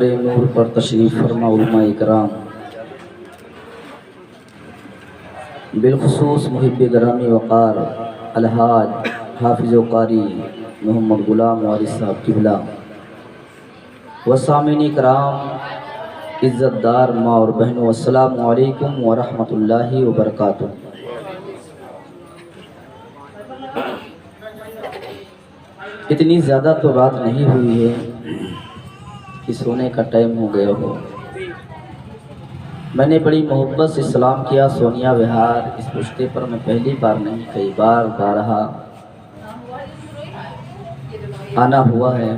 نور پر تشریف فرما علماء کرام، بالخصوص محب گرامی وقار الحاج حافظ و قاری محمد غلام وارث صاحب قبلہ و سامعین کرام عزت دار ماں اور بہنوں، السلام علیکم ورحمۃ اللہ وبرکاتہ۔ اتنی زیادہ تو رات نہیں ہوئی ہے کہ سونے کا ٹائم ہو گیا ہو۔ میں نے بڑی محبت سے سلام کیا سونیا وہار، اس پشتے پر میں پہلی بار نہیں کئی بار بارہا آنا ہوا ہے۔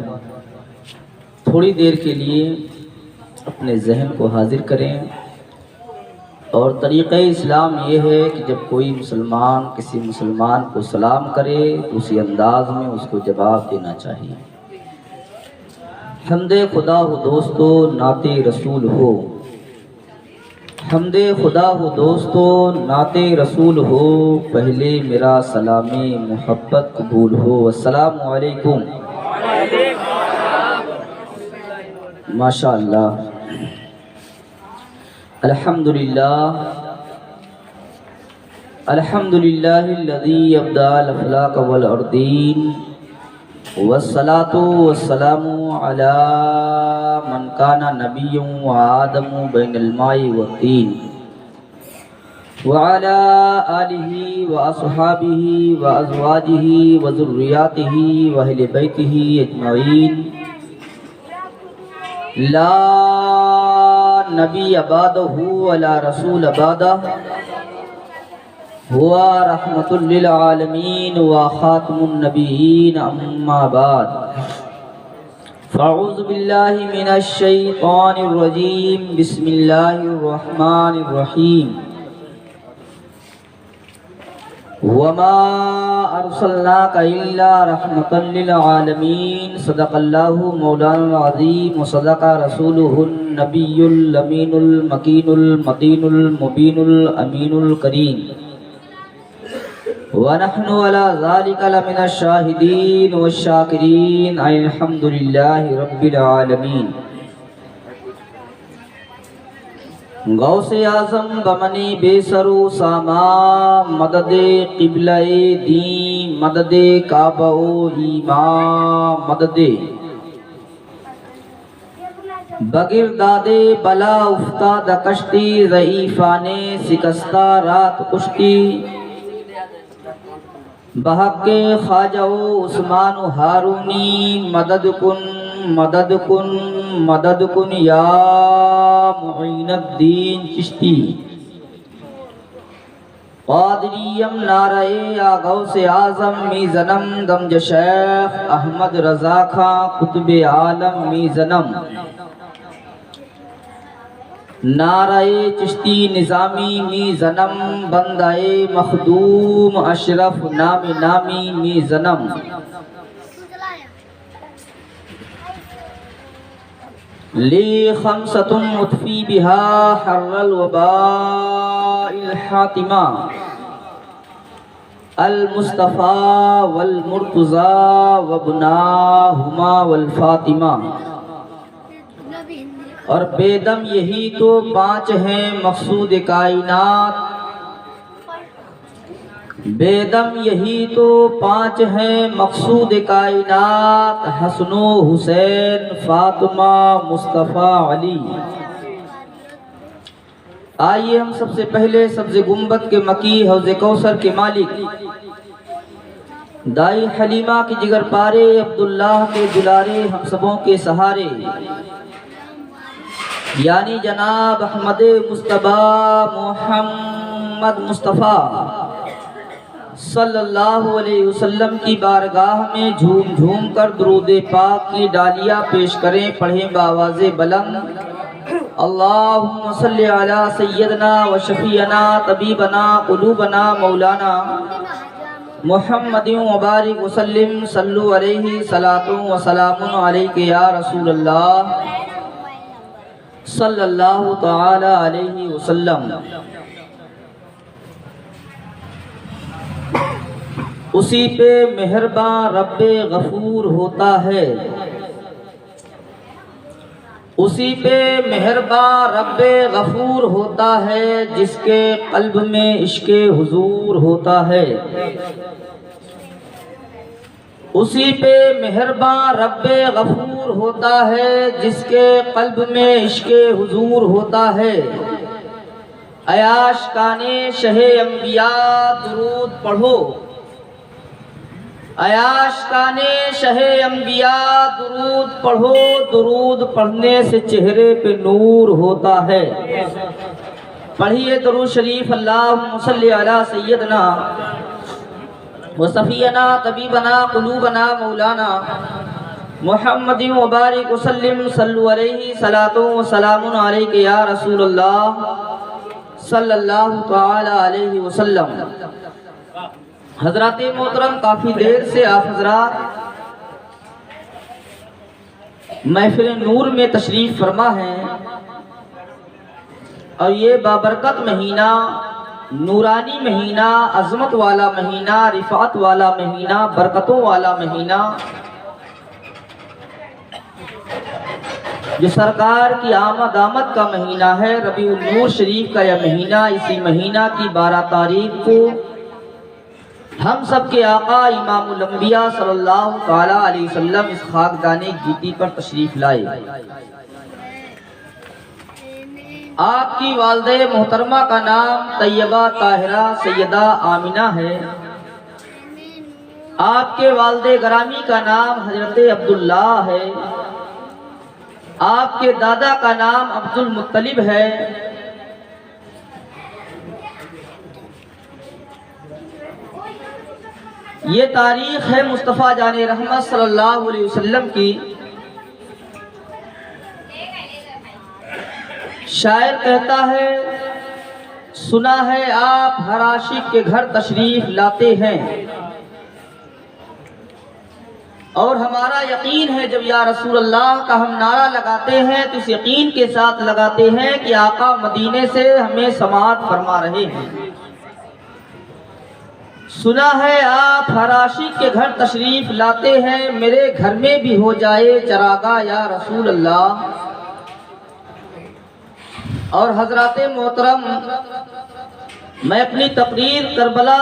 تھوڑی دیر کے لیے اپنے ذہن کو حاضر کریں، اور طریقہ اسلام یہ ہے کہ جب کوئی مسلمان کسی مسلمان کو سلام کرے تو اسی انداز میں اس کو جواب دینا چاہیے۔ حمد خدا ہو دوستو نعت رسول ہو، حمد خدا ہو دوستو نعت رسول ہو، پہلے میرا سلام محبت قبول ہو۔ السلام علیکم۔ ماشاء اللہ، الحمدللہ الحمدللہ الذی ابدع الافلاک والارضین، والصلاة والسلام علی من کان نبی وآدم بین الماء والطین، وعلی آلہ واصحابہ وازواجہ وذریاتہ واہل بیتہ اجمعین، لا نبی بعدہ ولا رسول بعدہ، ہوا رحمت للعالمین و خاتم النبیین، اما بعد، فاعوذ باللہ من الشیطان الرجیم، بسم اللہ الرحمن الرحیم، وما ارسلناک الا رحمتا للعالمین، صدق اللہ مولانا العظیم وصدق رسولہ النبی الامین المکین المتین المبین الامین الکریم، ونحن على ذلك لمن الشاہدین والشاکرین، الحمدللہ رب العالمین۔ غوث اعظم بمنی بے سرو ساما، مدد قبلہ دین، مدد کعبہ و ایمان، مدد بگرداد بلا افتاد کشتی، ضعیفان شکستہ رات کشتی، بحق خواجہ عثمان ہارونی، مدد کن مدد کن مدد کن یا معین الدین چشتی، قادریم نعرہ یا غوث اعظم می زنم، دمج شیخ احمد رضا خاں قطب عالم می زنم، نعرہ چشتی نظامی می زنم، بندہ مخدوم اشرف نام نامی می زنم، لی خمسۃ مطفی بہا حر الوباء الحاتمہ، المصطفیٰ والمرتضیٰ وابناہما والفاطمہ، اور بے دم یہی تو پانچ ہیں مقصود کائنات، بے دم یہی تو پانچ ہیں مقصود کائنات، حسن و حسین فاطمہ مصطفیٰ علی۔ آئیے ہم سب سے پہلے سبز گنبد کے مکی، حوض کوثر کے مالک، دائی حلیمہ کے جگر پارے، عبداللہ کے دلارے، ہم سبوں کے سہارے، یعنی جناب احمد مصطفیٰ محمد مصطفیٰ صلی اللہ علیہ وسلم کی بارگاہ میں جھوم جھوم کر درود پاک کی ڈالیاں پیش کریں، پڑھیں بآواز بلند، اللہم صلی علی سیدنا و شفیعنا طبیبنا قلوبنا مولانا محمد مبارک وسلم، صلو علیہ صلاۃ و سلام علیک یا رسول اللہ صلی اللہ تعالی علیہ وسلم۔ اسی پہ مہرباں رب غفور ہوتا ہے، اسی پہ مہرباں رب غفور ہوتا ہے جس کے قلب میں عشق حضور ہوتا ہے۔ اسی پہ مہرباں رب غفور ہوتا ہے جس کے قلب میں عشق حضور ہوتا ہے۔ اے عاشقان شہ انبیاء درود پڑھو، اے عاشقان شہ انبیاء درود پڑھو، درود پڑھنے سے چہرے پہ نور ہوتا ہے۔ پڑھیے درود شریف، اللہم صلی علی سیدنا وصفینا طبیبنا قلوبنا مولانا محمد مبارک وسلم، صلو علیہ صلاۃ و سلام علیک یا رسول اللہ صلی اللہ تعالی علیہ وسلم۔ حضرات محترم، کافی دیر سے آپ حضرات محفل نور میں تشریف فرما ہیں، اور یہ بابرکت مہینہ، نورانی مہینہ، عظمت والا مہینہ، رفعت والا مہینہ، برکتوں والا مہینہ، جو سرکار کی آمد کا مہینہ ہے، ربیع النور شریف کا یہ مہینہ، اسی مہینہ کی 12 تاریخ کو ہم سب کے آقا امام الانبیاء صلی اللہ تعالی علیہ وسلم اس خاکدان گیتی پر تشریف لائے۔ آپ کی والدہ محترمہ کا نام طیبہ طاہرہ سیدہ آمنہ ہے۔ آپ کے والد گرامی کا نام حضرت عبداللہ ہے۔ آپ کے دادا کا نام عبد المطلب ہے۔ یہ تاریخ ہے مصطفیٰ جان رحمت صلی اللہ علیہ وسلم کی۔ شاعر کہتا ہے، سنا ہے آپ ہر عاشق کے گھر تشریف لاتے ہیں، اور ہمارا یقین ہے جب یا رسول اللہ کا ہم نعرہ لگاتے ہیں تو اس یقین کے ساتھ لگاتے ہیں کہ آقا مدینے سے ہمیں سماعت فرما رہے ہیں۔ سنا ہے آپ ہر عاشق کے گھر تشریف لاتے ہیں، میرے گھر میں بھی ہو جائے چراغاں یا رسول اللہ۔ اور حضرات محترم، میں اپنی تقریر کربلا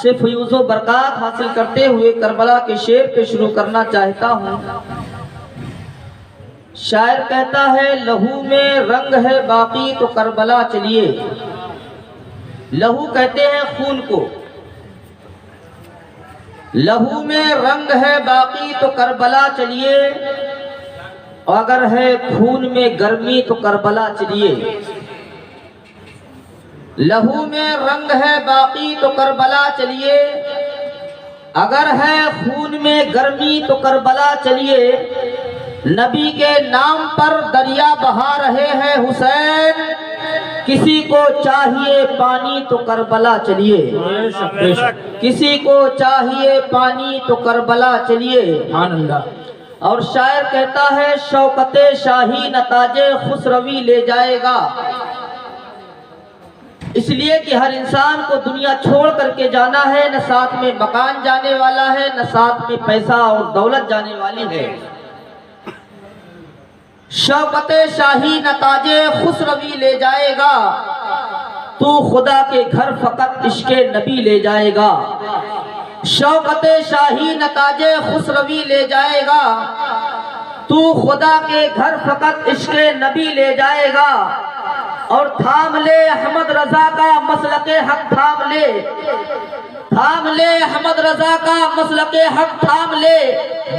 سے فیوز و برکات حاصل کرتے ہوئے کربلا کے شعر پہ شروع کرنا چاہتا ہوں۔ شاعر کہتا ہے، لہو میں رنگ ہے باقی تو کربلا چلیے۔ لہو کہتے ہیں خون کو، لہو میں رنگ ہے باقی تو کربلا چلیے، اگر ہے خون میں گرمی تو کربلا چلیے۔ لہو میں رنگ ہے باقی تو کربلا چلیے، اگر ہے خون میں گرمی تو کربلا چلیے۔ نبی کے نام پر دریا بہا رہے ہیں حسین، کسی کو چاہیے پانی تو کربلا چلیے۔ کسی کو چاہیے پانی تو کربلا چلیے۔ اور شاعر کہتا ہے، شوکت شاہی نتاج خسروی لے جائے گا۔ اس لیے کہ ہر انسان کو دنیا چھوڑ کر کے جانا ہے، نہ ساتھ میں مکان جانے والا ہے، نہ ساتھ میں پیسہ اور دولت جانے والی ہے۔ شوکت شاہی نتاج خسروی لے جائے گا، تو خدا کے گھر فقط عشق نبی لے جائے گا۔ شوکت شاہی نتاج خسروی لے جائے گا، تو خدا کے گھر فقط عشق نبی لے جائے گا۔ اور تھام لے احمد رضا کا مسلک حق، تھام لے، تھام لے احمد رضا کا مسلک حق، تھام لے،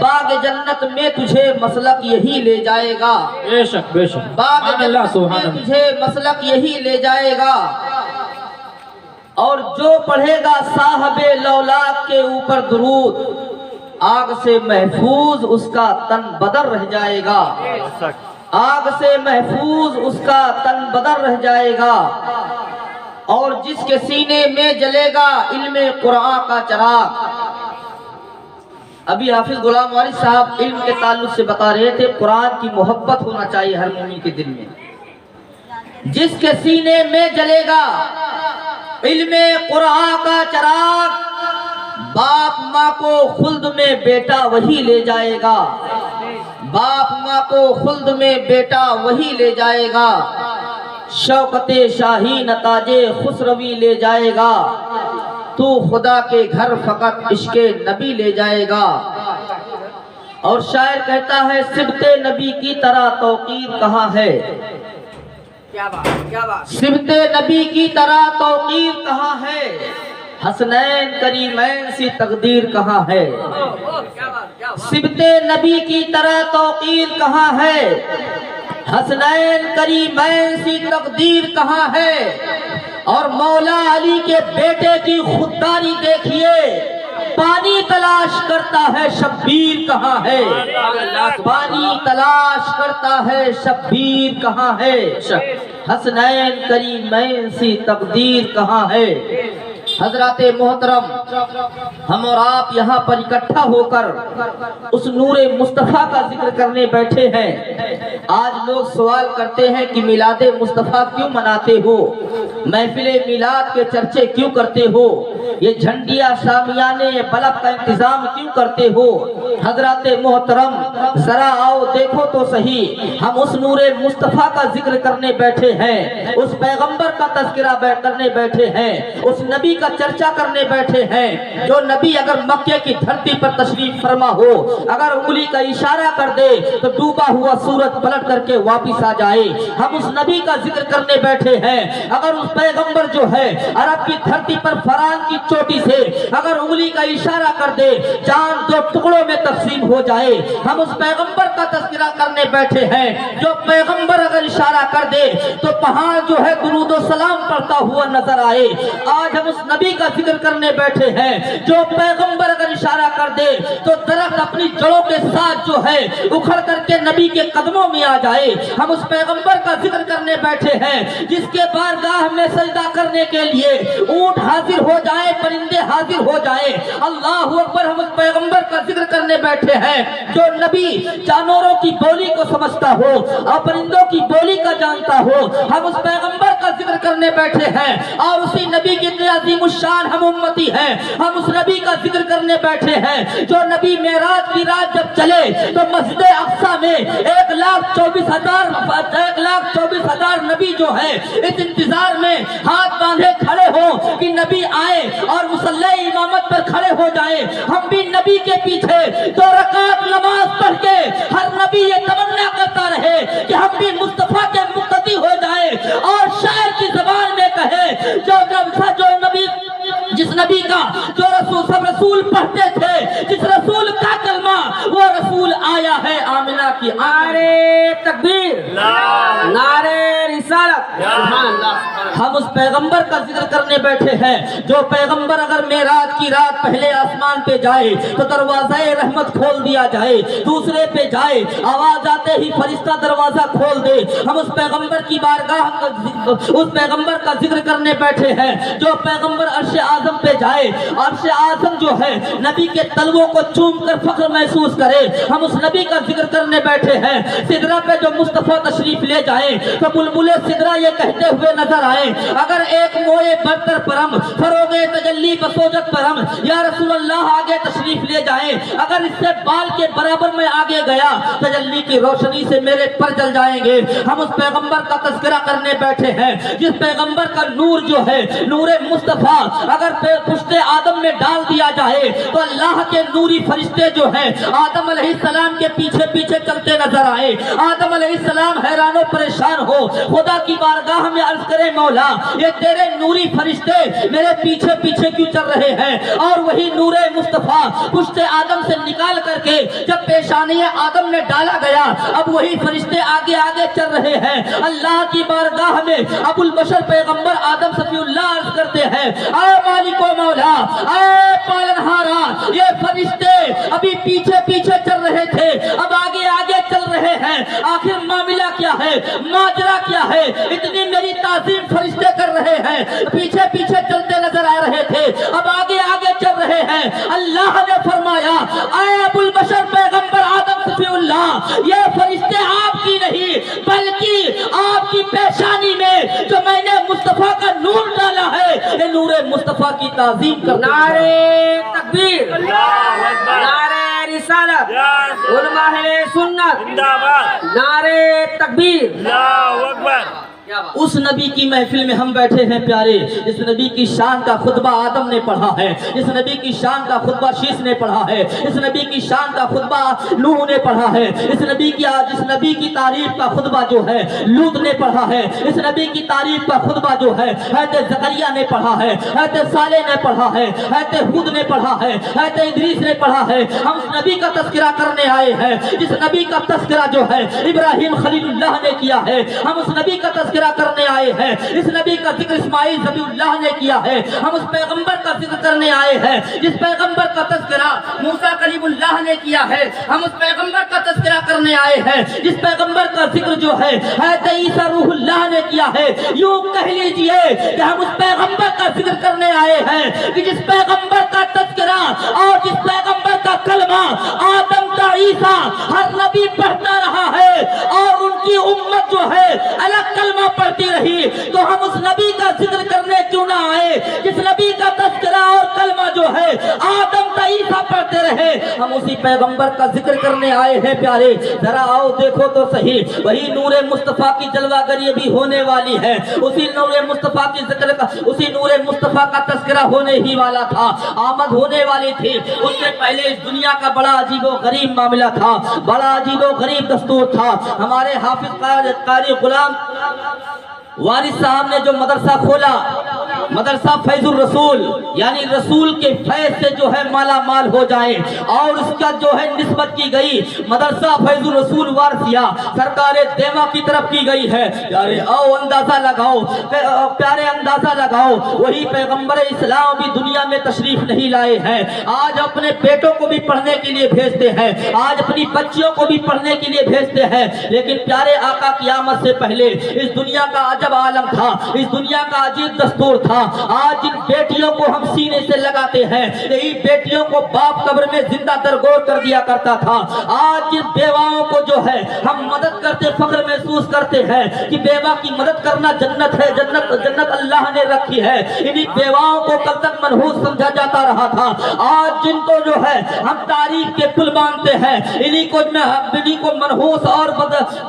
باغ جنت میں تجھے مسلک یہی لے جائے گا۔ بے شک بے شک، باغ جنت میں تجھے مسلک یہی لے جائے گا۔ اور جو پڑھے گا صاحب لولاک کے اوپر درود، آگ سے محفوظ اس کا تن بدر رہ جائے گا۔ آگ سے محفوظ اس کا تن بدر رہ جائے گا۔ اور جس کے سینے میں جلے گا علم قرآن کا چراغ۔ ابھی حافظ غلام وارث صاحب علم کے تعلق سے بتا رہے تھے، قرآن کی محبت ہونا چاہیے ہر مومن کے دل میں۔ جس کے سینے میں جلے گا علم قرآن کا چراغ، باپ ماں کو خلد میں بیٹا وہی لے جائے گا۔ باپ فاطمہ کو خلد میں بیٹا وہی لے جائے گا، شوکت شاہی تاج خسروی لے جائے گا، تو خدا کے گھر فقط عشق نبی لے جائے گا۔ اور شاعر کہتا ہے سبت نبی کی طرح توقیر کہاں ہے، سبت نبی کی طرح توقیر کہاں ہے، حسنین کریمین سی تقدیر کہاں ہے، سبت نبی کی طرح توقیر کہاں ہے، حسنین کریمین سی تقدیر کہاں ہے۔ اور مولا علی کے بیٹے کی خودداری دیکھیے، پانی تلاش کرتا ہے شبیر کہاں ہے، پانی تلاش کرتا ہے شبیر کہاں ہے، حسنین کریمین سی تقدیر کہاں ہے۔ حضرات محترم، ہم اور آپ یہاں پر اکٹھا ہو کر اس نور مصطفیٰ کا ذکر کرنے بیٹھے ہیں۔ آج لوگ سوال کرتے ہیں کہ میلاد مصطفیٰ کیوں مناتے ہو، محفل میلاد کے چرچے کیوں کرتے ہو، یہ جھنڈیاں شامیانے بلب کا انتظام کیوں کرتے ہو۔ حضرات محترم، ذرا آؤ دیکھو تو صحیح، ہم اس نور مصطفیٰ کا ذکر کرنے بیٹھے ہیں، اس پیغمبر کا تذکرہ کرنے بیٹھے ہیں، اس نبی کا چرچا کرنے بیٹھے ہیں، جو نبی اگر مکے کی دھرتی پر تشریف فرما ہو، اگر انگلی کا اشارہ کر دے تو ڈوبا ہوا سورج پلٹ کر کے واپس آ جائے۔ ہم اس نبی کا ذکر کرنے بیٹھے ہیں، اگر اس پیغمبر جو ہے عرب کی دھرتی پر فران کی چوٹی سے اگر انگلی کا اشارہ کر دے چاند دو ٹکڑوں میں تقسیم ہو جائے۔ ہم اس پیغمبر کا تذکرہ کرنے بیٹھے ہیں، جو پیغمبر اگر اشارہ کر دے تو پہاڑ جو ہے درود و سلام پڑھتا ہوا نظر آئے۔ آج ہم اس نبی کا ذکر کرنے بیٹھے ہیں، جو پیغمبر اگر اشارہ کر دے تو درخت اپنی جڑوں کے ساتھ جو ہے اکھڑ کر کے نبی کے قدموں میں آ جائے۔ ہم اس پیغمبر کا ذکر کرنے بیٹھے ہیں، جس کے بارگاہ میں سجدہ کرنے کے لیے اونٹ حاضر ہو جائے، پرندے حاضر ہو جائے۔ اللہ اکبر، ہم اس پیغمبر کا ذکر کرنے بیٹھے ہیں، جو نبی جانوروں کی بولی کو سمجھتا ہو اور پرندوں کی بولی کا جانتا ہو۔ ہم اس پیغمبر کا ذکر کرنے بیٹھے ہیں، اور اسی نبی کی عظیم الشان ہم امتی ہیں۔ ہم اس نبی کا ذکر کرنے بیٹھے ہیں، جو نبی معراج کی رات جب چلے تو مسجد اقصی میں 1,24,000 نبی جو ہے اس انتظار میں ہاتھ باندھے کھڑے ہو کہ نبی آئے اور مصلی امامت پر کھڑے ہو جائے۔ ہم بھی نبی کے پیچھے 2 رکعت نماز پڑھ کے ہر نبی یہ تمنا کرتا رہے کہ ہم بھی مصطفیٰ کے مقتدی ہو جائے، اور شاعر کی زبان میں کہے جو نبی جس نبی کا جو رسول سب رسول پڑھتے تھے، جس رسول کا کلمہ وہ رسول آیا ہے آمنہ کی نعرے تکبیر، نعرے رسالت۔ ہم اس پیغمبر کا ذکر کرنے بیٹھے ہیں، جو پیغمبر اگر معراج کی رات پہلے آسمان پہ جائے تو دروازہ رحمت کھول دیا جائے، دوسرے پہ جائے آواز آتے ہی فرشتہ دروازہ کھول دے۔ ہم اس پیغمبر کی بارگاہ اس پیغمبر کا ذکر کرنے بیٹھے ہیں، جو پیغمبر عرش اعظم پہ جائے، عرش اعظم جو ہے نبی کے تلووں کو چوم کر فخر محسوس کرے۔ ہم اس نبی کا ذکر کرنے بیٹھے ہیں، سدرہ پہ جو مصطفیٰ تشریف لے جائیں تو بلبل سدرہ یہ کہتے ہوئے نظر آئے، اگر ایک موئے برتر پرم فروغ تجلی بسوجت پرم، یا رسول اللہ آگے تشریف لے جائیں، اگر اس سے بال کے برابر میں آگے گیا تجلی کی روشنی سے میرے پر جل جائیں گے۔ ہم اس پیغمبر کا تذکرہ کرنے بیٹھے ہیں، جس پیغمبر کا نور جو ہے نور مصطفیٰ اگر پشت آدم میں ڈال دیا جائے تو اللہ کے نوری فرشتے جو ہیں آدم علیہ السلام کے پیچھے پیچھے چلتے نظر آئے۔ آدم علیہ السلام حیران و پریشان ہو، خدا کی بارگاہ میں عرض کرے مولا یہ تیرے نوری فرشتے میرے پیچھے پیچھے کیوں چل رہے ہیں؟ اور وہی نور مصطفیٰ پشت آدم سے نکال کر کے جب پیشانی آدم میں ڈالا گیا، اب وہی فرشتے آگے آگے چل رہے ہیں۔ اللہ کی بارگاہ میں ابو البشر پیغمبر آدم صفی اللہ عرض کرتے ہیں، اے مالک و مولا، اے پالنہارا، یہ فرشتے ابھی پیچھے پیچھے چل رہے تھے، اب آگے آگے چل رہے ہیں، آخر معاملہ کیا ہے، ماجرا کیا ہے؟ اتنی میری تعظیم فرشتے کر رہے ہیں، پیچھے پیچھے چلتے نظر آ رہے تھے، اب آگے آگے چل رہے ہیں۔ اللہ نے فرمایا، اے ابو البشر پیغمبر آدم صفی اللہ، یہ فرشتے آپ کی نہیں بلکہ آپ کی پیشانی میں جو میں نے مصطفیٰ کا نور ڈالا ہے، یہ نور مصطفیٰ کی تعظیم کرتے ہیں۔ نعرے تکبیر، نعرے رسالت۔ علماء اہل سنت زندہ باد، نعرے تکبیر۔ اللہ اکبر۔ اس نبی کی محفل میں ہم بیٹھے ہیں پیارے، اس نبی کی شان کا خطبہ آدم نے پڑھا ہے، اس نبی کی شان کا خطبہ شیش نے پڑھا ہے، اس نبی کی شان کا خطبہ نوح نے پڑھا ہے، اس نبی کی تعریف کا خطبہ جو ہے لوط نے پڑھا ہے، اس نبی کی تعریف کا خطبہ جو ہے حضرت زکریا نے پڑھا ہے، حضرت صالح نے پڑھا ہے، حضرت ہود نے پڑھا ہے، حضرت ادریس نے پڑھا ہے۔ ہم اس نبی کا تذکرہ کرنے آئے ہیں جس نبی کا تذکرہ جو ہے ابراہیم خلیل اللہ نے کیا ہے، ہم اس نبی کا تذکرہ کرنے آئے ہیں، اس نبی کا ذکر اسماعیل ذبیح اللہ نے کیا ہے، ہم اس پیغمبر کا ذکر کرنے آئے ہیں جس پیغمبر کا تذکرہ موسیٰ کلیم اللہ نے کیا ہے، ہم اس پیغمبر کا تذکرہ کرنے آئے ہیں جس پیغمبر کا ذکر جو ہے حضرت عیسیٰ روح اللہ نے کیا ہے۔ یوں کہہ لیجئے کہ ہم اس پیغمبر کا ذکر کرنے آئے ہیں کہ جس پیغمبر کا تذکرہ اور جس پیغمبر کا کلمہ آدم کا عیسیٰ ہر نبی پڑھتا رہا ہے اور ان کی امت جو ہے الگ کلمہ پڑھتی رہی، تو ہم اس نبی کا ذکر کرنے کیوں نہ آئے جس نبی کا تذکرہ اور کلمہ جو ہے آدم کا عیسیٰ پڑھتے رہے؟ ہم اسی پیغمبر کا ذکر کرنے آئے ہیں پیارے۔ ذرا آؤ دیکھو تو صحیح، وہی نور مصطفیٰ کی جلوہ گری بھی ہونے والی ہے، اسی نور مصطفیٰ کی ذکر کا، اسی نور مصطفیٰ کا تذکرہ ہونے ہی والا تھا، آمد ہونے والی تھی۔ اس سے پہلے اس دنیا کا بڑا عجیب و غریب معاملہ تھا، بڑا عجیب و غریب دستور تھا۔ ہمارے حافظ قاری غلام وارث صاحب نے جو مدرسہ کھولا، مدرسہ فیض الرسول، یعنی رسول کے فیض سے جو ہے مالا مال ہو جائے، اور اس کا جو ہے نسبت کی گئی مدرسہ فیض الرسول وارثیہ سرکار دیوا کی طرف کی گئی ہے۔ پیارے آؤ اندازہ لگاؤ، پیارے اندازہ لگاؤ، وہی پیغمبر اسلام بھی دنیا میں تشریف نہیں لائے ہیں، آج اپنے بیٹوں کو بھی پڑھنے کے لیے بھیجتے ہیں، آج اپنی بچیوں کو بھی پڑھنے کے لیے بھیجتے ہیں، لیکن پیارے آقا کی آمد سے پہلے اس دنیا کا عجب عالم تھا، اس دنیا کا عجیب دستور تھا۔ آج جن بیٹیوں کو ہم سینے سے لگاتے ہیں، یہی بیٹیوں کو باپ قبر میں زندہ درگور کر دیا کرتا تھا۔ آج جن بیواؤں کو جو ہے ہم مدد کرتے فخر محسوس کرتے ہیں کہ بیوہ کی مدد کرنا جنت ہے، جنت اللہ نے رکھی ہے، انہی بیواؤں کو کل تک منحوس سمجھا جاتا رہا تھا۔ آج جن کو جو ہے ہم تعریف کے پل باندھتے ہیں، انہی کو منحوس اور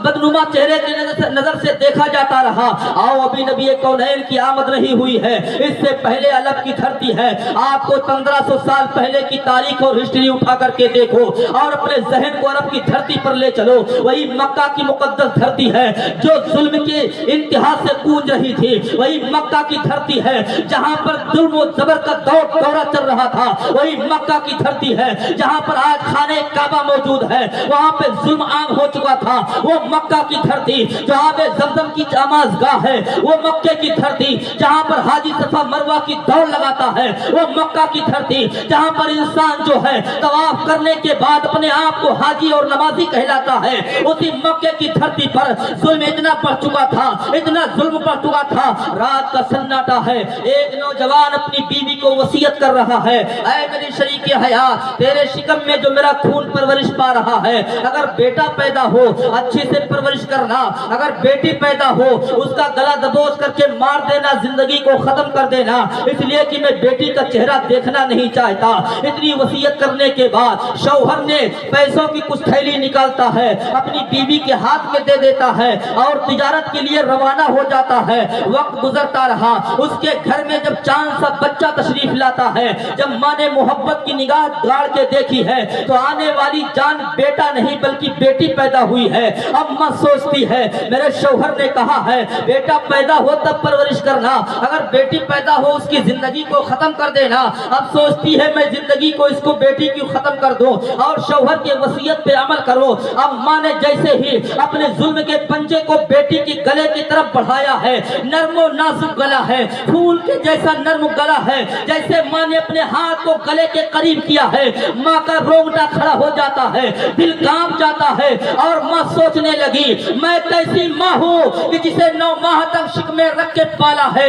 بدنما چہرے کی نظر سے دیکھا جاتا رہا۔ آؤ ابھی نبی کونین کی آمد نہیں ہوئی ہے، اس سے پہلے عرب کی دھرتی ہے۔ آپ کو 1500 سال پہلے کی تاریخ اور ہسٹری اٹھا کر کے دیکھو اور اپنے ذہن کو عرب کی دھرتی پر لے چلو، وہی مکہ کی مقدس دھرتی ہے جو ظلم کے انتہا سے گونج رہی تھی، وہی مکہ کی دھرتی ہے جہاں پر ظلم و جبر کا دورہ چل رہا تھا، وہی مکہ کی دھرتی ہے جہاں پر آج خانہ کعبہ موجود ہے، وہاں پہ ظلم عام ہو چکا تھا۔ وہ مکہ کی دھرتی جہاں پہ زمزم کی نماز گاہ ہے، وہ مکہ کی دھرتی جہاں پر حاجی صفا مروہ کی دوڑ لگاتا ہے، وہ مکہ کی دھرتی جہاں پر انسان جو ہے طواف کرنے کے بعد اپنے آپ کو حاجی اور نمازی کہلاتا ہے، اسی مکہ کی دھرتی پر ظلم اتنا بڑھ چکا تھا، اتنا ظلم بڑھ چکا تھا۔ رات کا سناٹا ہے، ایک نوجوان اپنی بیوی کو وصیت کر رہا ہے، اے میری شریک حیات، تیرے شکم میں جو میرا خون پرورش پا رہا ہے، اگر بیٹا پیدا ہو اچھی سے پرورش کرنا، اگر بیٹی پیدا ہو اس کا گلا دبوچ کر کے مار دینا، زندگی کو ختم کر دینا، اس لیے کہ میں بیٹی کا چہرہ دیکھنا نہیں چاہتا۔ اتنی وصیت کرنے کے بعد شوہر نے پیسوں کی کچھ تھیلی نکالتا ہے، اپنی بیوی کے ہاتھ میں دے دیتا ہے اور تجارت کے لیے روانہ ہو جاتا ہے۔ وقت گزرتا رہا، اس کے گھر میں جب چاند سا بچہ تشریف لاتا ہے، جب ماں نے محبت کی نگاہ گاڑ کے دیکھی ہے تو آنے والی جان بیٹا نہیں بلکہ بیٹی پیدا ہوئی ہے۔ اب ماں سوچتی ہے میرے شوہر نے کہا ہے بیٹا پیدا ہو تب پرورش کرنا، اگر بیٹی پیدا ہو اس کی زندگی کو ختم کر دینا۔ اب سوچتی ہے میں زندگی کو اس کو بیٹی کی ختم کر دوں اور شوہر کے وصیت پہ عمل کرو۔ اب ماں نے جیسے ہی اپنے ظلم کے پنجے کو بیٹی کی گلے کی طرف بڑھایا ہے، نرم و نازک گلا ہے، پھول کے جیسا نرم گلا ہے، جیسے ماں نے اپنے ہاتھ کو گلے کے قریب کیا ہے، ماں کا رونگٹا کھڑا ہو جاتا ہے، دل کانپ جاتا ہے اور ماں سوچنے لگی میں کیسی ماں ہوں کہ جسے 9 ماہ تک شک میں رکھ کے پالا ہے،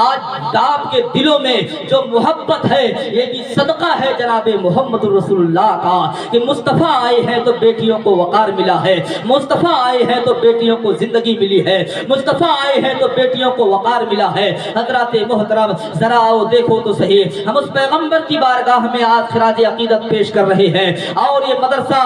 آج آپ کے دلوں میں جو محبت ہے یہ بھی صدقہ ہے جناب محمد رسول اللہ کا کہ مصطفیٰ آئے ہیں تو بیٹیوں کو وقار ملا ہے، مصطفیٰ آئے ہیں تو بیٹیوں کو زندگی ملی ہے، مصطفیٰ آئے ہیں تو بیٹیوں کو وقار ملا ہے۔ حضرات محترم ذرا آؤ دیکھو تو صحیح، ہم اس پیغمبر کی بارگاہ میں آج خراج عقیدت پیش کر رہے ہیں، اور یہ مدرسہ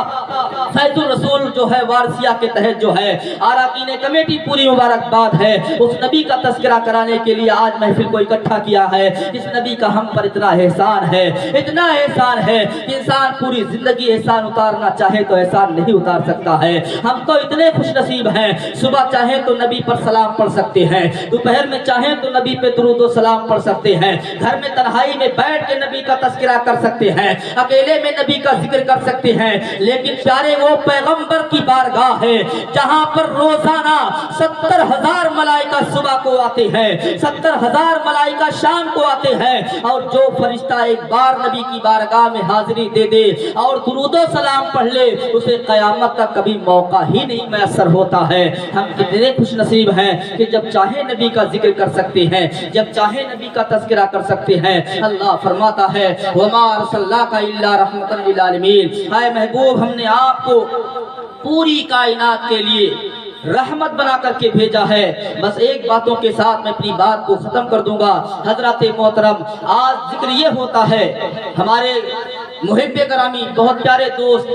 فیض الرسول جو ہے وارثیہ کے تحت جو ہے اراکین کمیٹی پوری مبارکباد ہے، اس نبی کا تذکرہ کرانے کے لیے آج محفل کو اکٹھا کیا ہے۔ اس نبی کا ہم پر اتنا احسان ہے، اتنا احسان ہے کہ انسان پوری زندگی احسان اتارنا چاہے تو احسان نہیں اتار سکتا ہے۔ ہم تو اتنے خوش نصیب ہیں، صبح چاہیں تو نبی پر سلام پڑھ سکتے ہیں، دوپہر میں چاہیں تو نبی پہ درود و سلام پڑھ سکتے ہیں، گھر میں تنہائی میں بیٹھ کے نبی کا تذکرہ کر سکتے ہیں، اکیلے میں نبی کا ذکر کر سکتے ہیں، لیکن پیارے وہ پیغمبر کی بارگاہ ہے جہاں پر روزانہ 70,000 ملائکہ صبح کو آتے ہیں، 70,000 ملائکہ شام کو آتے ہیں، اور جو فرشتہ ایک بار نبی کی بارگاہ میں حاضری دے دے اور درود و سلام پڑھ لے اسے قیامت تک کبھی موقع ہی نہیں میسر ہوتا ہے۔ ہم کتنے خوش نصیب ہیں کہ جب چاہے نبی کا ذکر کر سکتے ہیں، جب چاہے نبی کا تذکرہ کر سکتے ہیں۔ اللہ فرماتا ہے وَمَا أَرْسَلْنَاكَ إِلَّا رَحْمَةً لِلْعَالَمِينَ، اے محبوب ہم نے آپ کو پوری کائنات کے لیے رحمت بنا کر کے بھیجا ہے۔ بس ایک باتوں کے ساتھ میں اپنی بات کو ختم کر دوں گا۔ حضرات محترم، آج ذکر یہ ہوتا ہے، ہمارے محب کرامی بہت پیارے دوست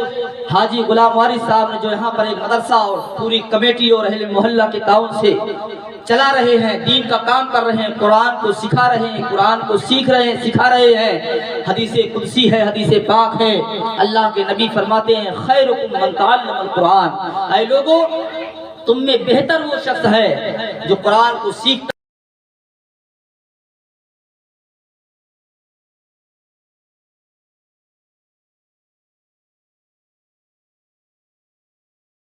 حاجی غلام وارث صاحب نے جو یہاں پر ایک مدرسہ اور پوری کمیٹی اور اہل محلہ کے تعاون سے چلا رہے ہیں، دین کا کام کر رہے ہیں، قرآن کو سکھا رہے ہیں، قرآن کو سیکھ رہے ہیں، سکھا رہے ہیں۔ حدیث قدسی ہے، حدیث پاک ہے، اللہ کے نبی فرماتے ہیں خیرکم من تعلم القرآن، اے لوگوں تم میں بہتر وہ شخص ہے جو قرآن کو سیکھتا